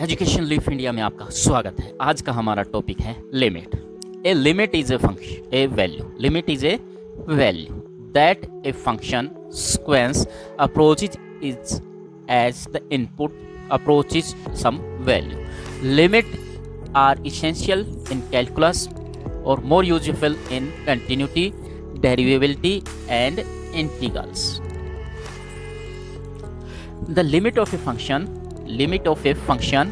Education leaf India में आपका स्वागत है। आज का हमारा टॉपिक है limit. A limit is a function, A value. Limit is a value that a function sequence approaches is as the input approaches some value. Limit are essential in calculus or more useful in continuity, derivability and integrals. The limit of a function, the limit of a function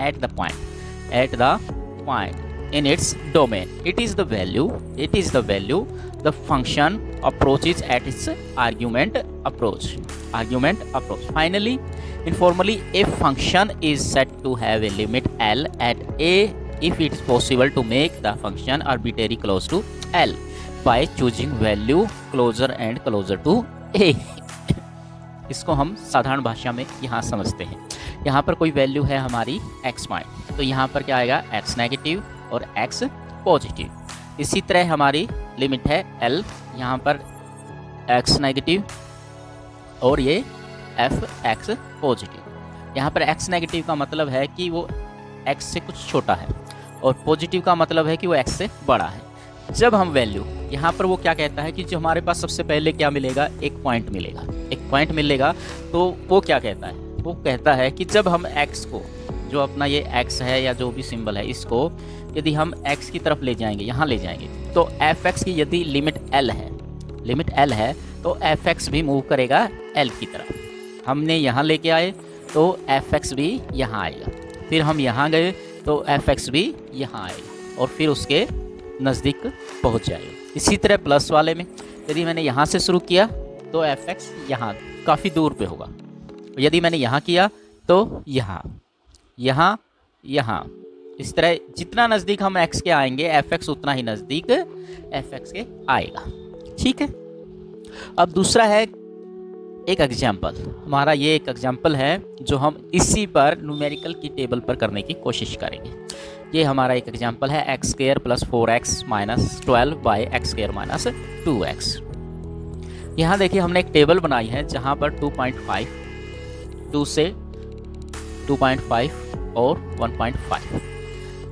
at the point in its domain. It is the value the function approaches at its argument approach. Finally, informally, a function is said to have a limit L at A if it is possible to make the function arbitrarily close to L by choosing value closer and closer to A. इसको हम साधारण भाषा में यहाँ समझते हैं। यहाँ पर कोई वैल्यू है हमारी x पॉइंट, तो यहाँ पर क्या आएगा x नेगेटिव और x पॉजिटिव। इसी तरह हमारी लिमिट है L, यहाँ पर x नेगेटिव और ये f(x) पॉजिटिव। यहाँ पर x नेगेटिव का मतलब है कि वो x से कुछ छोटा है और पॉजिटिव का मतलब है कि वो x से बड़ा है। जब हम वैल्यू यहाँ पर वो क्या कहता है कि जो हमारे पास सबसे पहले क्या मिलेगा, एक पॉइंट मिलेगा। तो वो क्या कहता है, वो कहता है कि जब हम x को, जो अपना ये x है या जो भी सिंबल है, इसको यदि हम x की तरफ ले जाएंगे, यहाँ ले जाएंगे, तो f(x) की यदि लिमिट L है तो f(x) भी मूव करेगा L की तरफ। हमने यहाँ लेके आए तो f(x) भी यहाँ आएगा, फिर हम यहाँ गए तो f(x) भी यहाँ आएगा और फिर उसके नज़दीक पहुँच जाएगा। इसी तरह प्लस वाले में यदि मैंने यहाँ से शुरू किया तो f(x) यहाँ काफ़ी दूर पे होगा, यदि मैंने यहाँ किया तो यहाँ, इस तरह जितना नज़दीक हम x के आएंगे f(x) उतना ही नज़दीक f(x) के आएगा। ठीक है। अब दूसरा है एक एग्जाम्पल, हमारा ये एक एग्जाम्पल है जो हम इसी पर न्यूमेरिकल की टेबल पर करने की कोशिश करेंगे। ये हमारा एक एग्जाम्पल है x² + 4x - 12 / x² - 2x। यहाँ देखिए हमने एक टेबल बनाई है जहाँ पर 2.5, 2 से 2.5 और 1.5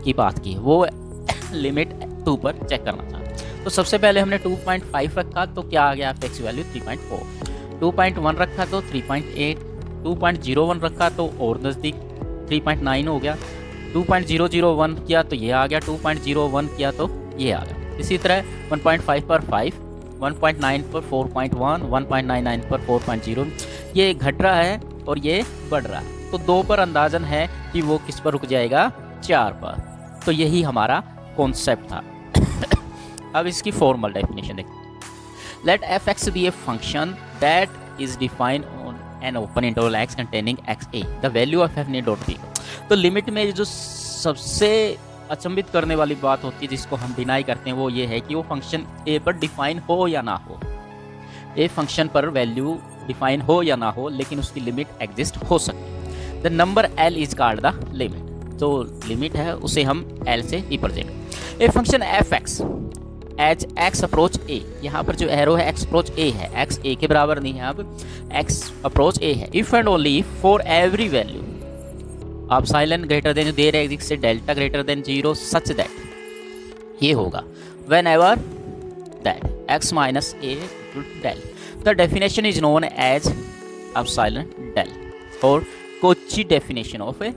की बात की, वो लिमिट 2 पर चेक करना चाहते। तो सबसे पहले हमने 2.5 रखा तो क्या आ गया f(x) वैल्यू 3.4, 2.1 रखा तो 3.8, 2.01 रखा तो और नज़दीक 3.9 हो गया, 2.001 किया तो ये आ गया, 2.01 किया तो ये आ गया। इसी तरह 1.5 पर 5, 1.9 पर 4.1, 1.99 पर 4.0, ये घट रहा है और ये बढ़ रहा है। तो 2 पर अंदाजन है कि वो किस पर रुक जाएगा, 4 पर। तो यही हमारा कॉन्सेप्ट था। अब इसकी फॉर्मल डेफिनेशन देखिए। Let f(x) be a function that is defined on an open interval x containing xa, the value of f need not be. तो लिमिट में जो सबसे अचंभित करने वाली बात होती है, जिसको हम डिनाई करते हैं, वो ये है कि वो फंक्शन a पर डिफाइन हो या ना हो। ए फंक्शन पर वैल्यू डिफाइन हो या ना हो, लेकिन उसकी लिमिट एग्जिस्ट हो सकती है। The number L is called the limit. जो लिमिट है उसे हम L से represent. A function f(x) as x approach a, यहाँ पर जो एरो है x अप्रोच a है, x a के बराबर नहीं है, अब x अप्रोच a है। If and only for every value epsilon greater than दे रहे हैं से delta greater than 0 such that ये होगा whenever that x minus a del. The definition is known as epsilon del और Cauchy definition of a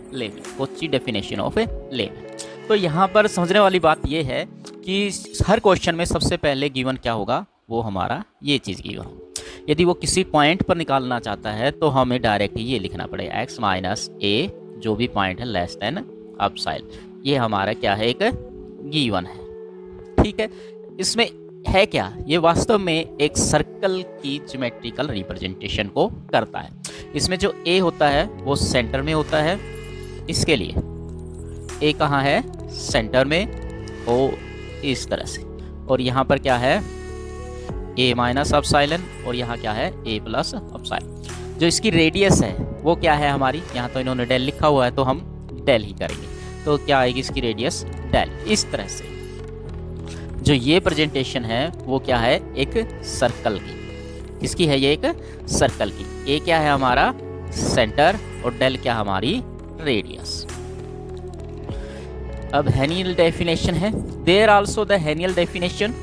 limit. तो यहाँ पर समझने वाली बात ये है कि हर क्वेश्चन में सबसे पहले गिवन क्या होगा, वो हमारा ये चीज़ गिवन। यदि वो किसी पॉइंट पर निकालना चाहता है तो हमें डायरेक्ट ये लिखना पड़ेगा x माइनस a, जो भी पॉइंट है लेस देन एप्सिलॉन। ये हमारा क्या है, एक गिवन है। ठीक है। इसमें है क्या, ये वास्तव में एक सर्कल की ज्योमेट्रिकल रिप्रेजेंटेशन को करता है। इसमें जो a होता है वो सेंटर में होता है, इसके लिए a कहाँ है, सेंटर में, और इस तरह से, और यहाँ पर क्या है a माइनस एप्सिलॉन और यहाँ क्या है a प्लस एप्सिलॉन। जो इसकी रेडियस है वो क्या है हमारी, यहाँ तो इन्होंने डेल लिखा हुआ है तो हम डेल ही करेंगे। तो क्या आएगी इसकी रेडियस, डेल। इस तरह से जो ये प्रेजेंटेशन है वो क्या है, एक सर्कल की। किसकी है ये, एक सर्कल की। ए क्या है हमारा, सेंटर और डेल क्या हमारी रेडियस। अब हेनियल डेफिनेशन है, there also the Heine definition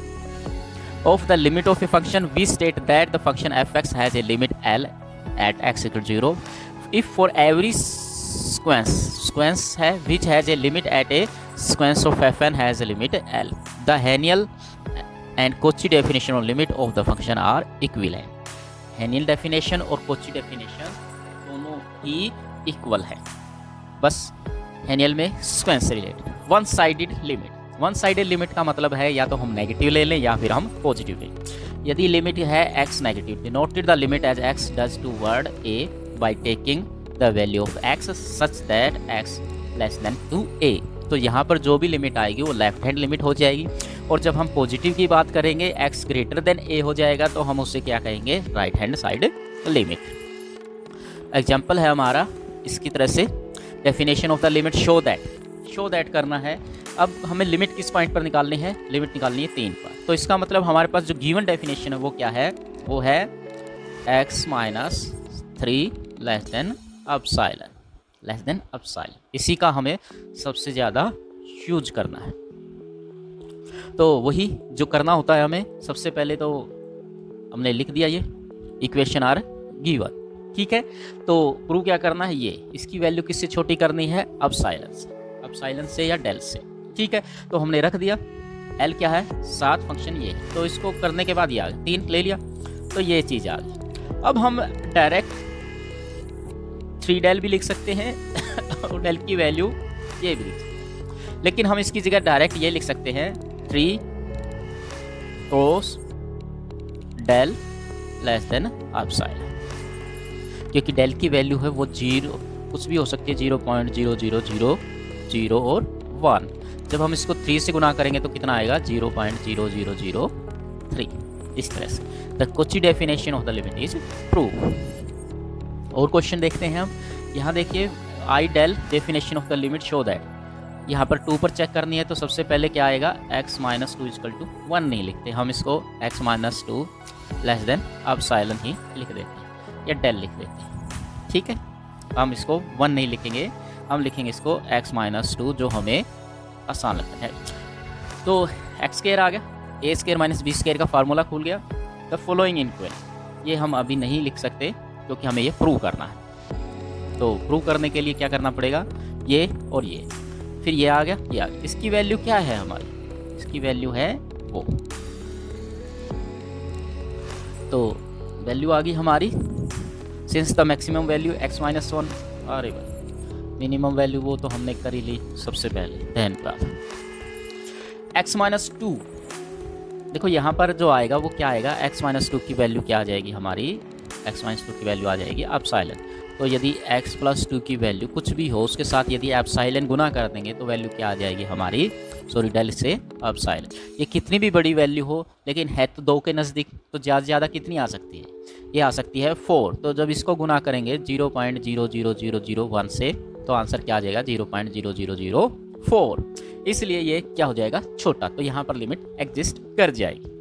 of the limit of a function, we state that the function fx has a limit L at x equal 0 if for every sequence है which has a limit at a sequence of fn has a limit L. The Haniel and Cauchy definition of limit of the function are equivalent. Haniel definition और Cauchy definition दोनों ही equal है, बस Haniel में sequence से related. One sided limit, one sided limit का मतलब है या तो हम नेगेटिव ले लें या फिर हम पॉजिटिव लें। यदि लिमिट है x negative, denoted the limit as x does toward a by taking the value of x such that x less than to a। तो यहाँ पर जो भी लिमिट आएगी वो लेफ्ट हैंड लिमिट हो जाएगी, और जब हम पॉजिटिव की बात करेंगे x ग्रेटर देन a हो जाएगा तो हम उससे क्या कहेंगे, right hand side limit. Example है हमारा इसकी तरह से, definition of the limit show that करना है। अब हमें लिमिट किस पॉइंट पर निकालनी है, लिमिट निकालनी है 3 पर। तो इसका मतलब हमारे पास जो गिवन डेफिनेशन है वो क्या है, वो है x minus 3 less than epsilon. इसी का हमें सबसे ज़्यादा यूज करना है। तो वही जो करना होता है हमें, सबसे पहले तो हमने लिख दिया, ये इक्वेशन आर गिवन, ठीक है। तो प्रूव क्या करना है, ये इसकी वैल्यू किससे छोटी करनी है, एप्सिलॉन से या डेल से, ठीक है। तो हमने रख दिया, एल क्या है 7, फंक्शन ये, तो इसको करने के बाद ये आ गया 3 ले लिया, तो ये चीज़ आ गई। अब हम डायरेक्ट 3 डेल भी लिख सकते हैं और डेल की वैल्यू ये भी लिख सकते हैं, लेकिन हम इसकी जगह डायरेक्ट ये लिख सकते हैं 3 cross del less than epsilon, क्योंकि डेल की वैल्यू है वो 0 कुछ भी हो सकती है, 0.0000 और 1। जब हम इसको 3 से गुना करेंगे तो कितना आएगा, 0.0003। इस तरह से the Cauchy definition of the limit is prove. और क्वेश्चन देखते हैं हम, यहाँ देखिए I del definition of the limit show that, यहाँ पर 2 पर चेक करनी है तो सबसे पहले क्या आएगा, x माइनस 2 इक्वल टू 1 नहीं लिखते हम, इसको x minus 2 less than epsilon ही लिख देते हैं या डेल लिख देते हैं, ठीक है। हम इसको 1 नहीं लिखेंगे, हम लिखेंगे इसको x माइनस 2, जो हमें आसान लगता है। तो x स्क्वायर आ गया, a square minus b square का फार्मूला खुल गया। द फॉलोइंग इक्वेशन, ये हम अभी नहीं लिख सकते क्योंकि हमें ये प्रूव करना है। तो प्रूव करने के लिए क्या करना पड़ेगा, ये और ये, फिर ये आ गया, ये आ गया। इसकी वैल्यू क्या है हमारी, इसकी वैल्यू है वो, तो वैल्यू आ गई हमारी, since the maximum value x minus 1, अरे भाई मिनिमम वैल्यू वो तो हमने कर ही ली सबसे पहले, ध्यान पर x माइनस 2। देखो यहाँ पर जो आएगा वो क्या आएगा, x माइनस 2 की वैल्यू क्या आ जाएगी हमारी, x माइनस 2 की वैल्यू आ जाएगी एप्सिलॉन। तो यदि x प्लस 2 की वैल्यू कुछ भी हो उसके साथ यदि एप्सिलॉन गुना कर देंगे तो वैल्यू क्या आ जाएगी हमारी, सॉरी डेल से एप्सिलॉन। ये कितनी भी बड़ी वैल्यू हो लेकिन है तो 2 के नज़दीक, तो ज़्यादा से ज़्यादा कितनी आ सकती है, ये आ सकती है 4। तो जब इसको गुना करेंगे 0.00001 से तो आंसर क्या आ जाएगा, 0.0004। इसलिए ये क्या हो जाएगा, छोटा, तो यहाँ पर लिमिट एग्जिस्ट कर जाएगी।